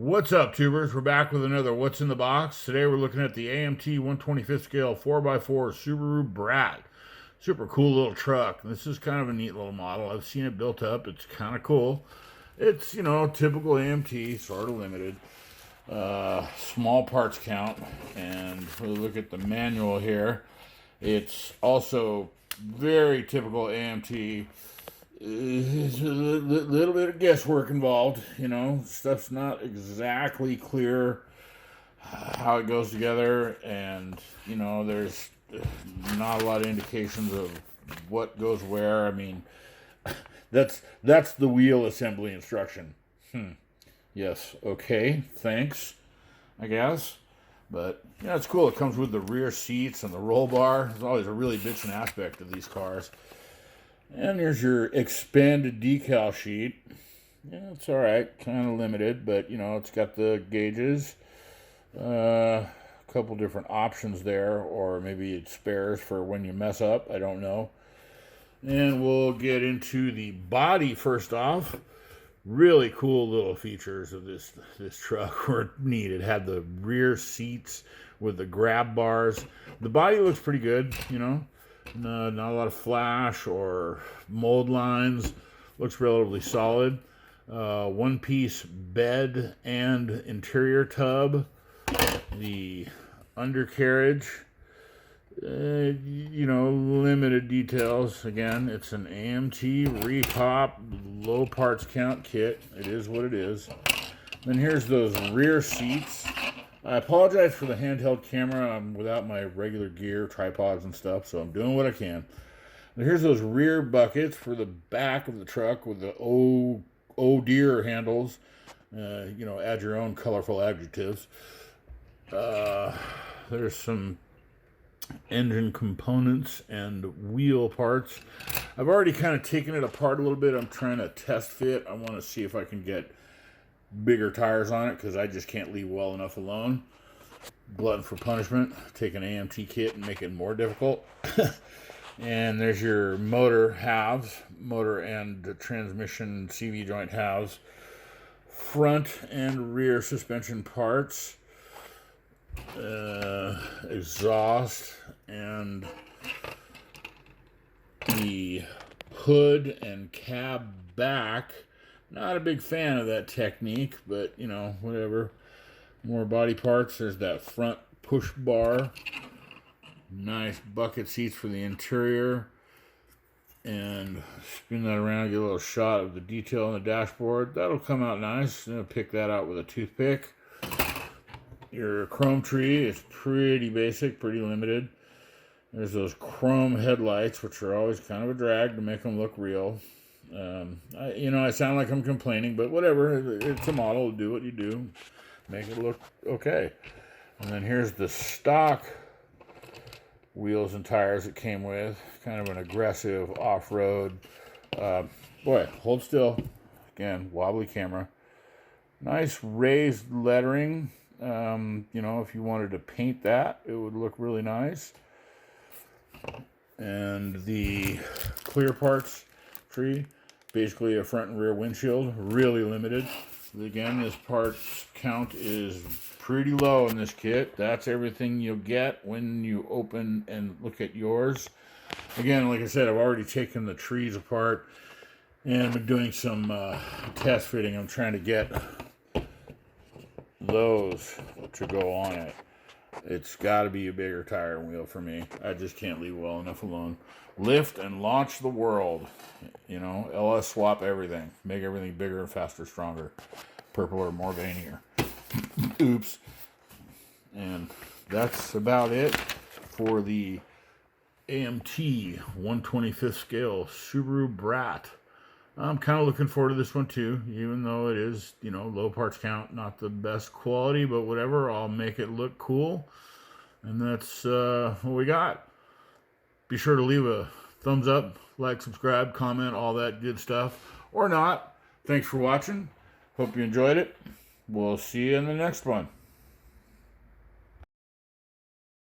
What's up, tubers? We're back with another What's in the Box. Today we're looking at the AMT 125th scale 4x4 Subaru Brat. Super cool little truck. This is kind of a neat little model. I've seen it built up. It's kind of cool. It's, typical AMT, sort of limited. Small parts count. And if we look at the manual here, it's also very typical AMT. There's a little bit of guesswork involved, stuff's not exactly clear how it goes together, and there's not a lot of indications of what goes where. I mean, that's the wheel assembly instruction. Yes, okay, thanks, I guess. But yeah, it's cool. It comes with the rear seats and the roll bar. There's always a really bitchin' aspect of these cars. And here's your expanded decal sheet. Yeah, it's alright, kind of limited, but it's got the gauges. A couple different options there, or maybe it's spares for when you mess up, I don't know. And we'll get into the body first off. Really cool little features of this truck were neat. It had the rear seats with the grab bars. The body looks pretty good, No, not a lot of flash or mold lines. Looks relatively solid. One-piece bed and interior tub. The undercarriage. Limited details. Again, it's an AMT repop low parts count kit. It is what it is. Then here's those rear seats. I apologize for the handheld camera. I'm without my regular gear, tripods and stuff, so I'm doing what I can. And here's those rear buckets for the back of the truck with the oh dear handles. Add your own colorful adjectives. There's some engine components and wheel parts. I've already kind of taken it apart a little bit. I'm trying to test fit. I want to see if I can get bigger tires on it, because I just can't leave well enough alone. Glutton for punishment. Take an AMT kit and make it more difficult. And there's your motor halves, motor and transmission CV joint halves, front and rear suspension parts, exhaust, and the hood and cab back. Not a big fan of that technique, but, whatever. More body parts. There's that front push bar. Nice bucket seats for the interior. And spin that around, get a little shot of the detail on the dashboard. That'll come out nice. I'm going to pick that out with a toothpick. Your chrome tree is pretty basic, pretty limited. There's those chrome headlights, which are always kind of a drag to make them look real. I sound like I'm complaining, but whatever. It's a model. Do what you do. Make it look okay. And then here's the stock wheels and tires it came with. Kind of an aggressive off-road. Boy, hold still. Again, wobbly camera. Nice raised lettering. If you wanted to paint that, it would look really nice. And the clear parts tree. Basically a front and rear windshield, really limited. Again, this parts count is pretty low in this kit. That's everything you'll get when you open and look at yours. Again, like I said, I've already taken the trees apart and been doing some test fitting. I'm trying to get those to go on it. It's got to be a bigger tire and wheel for me. I just can't leave well enough alone. Lift and launch the world. LS swap everything. Make everything bigger and faster, stronger. Purple or more veinier. Oops. And that's about it for the AMT 125th scale Subaru Brat. I'm kind of looking forward to this one too, even though it is, low parts count, not the best quality, but whatever, I'll make it look cool. And that's what we got. Be sure to leave a thumbs up, like, subscribe, comment, all that good stuff. Or not. Thanks for watching. Hope you enjoyed it. We'll see you in the next one.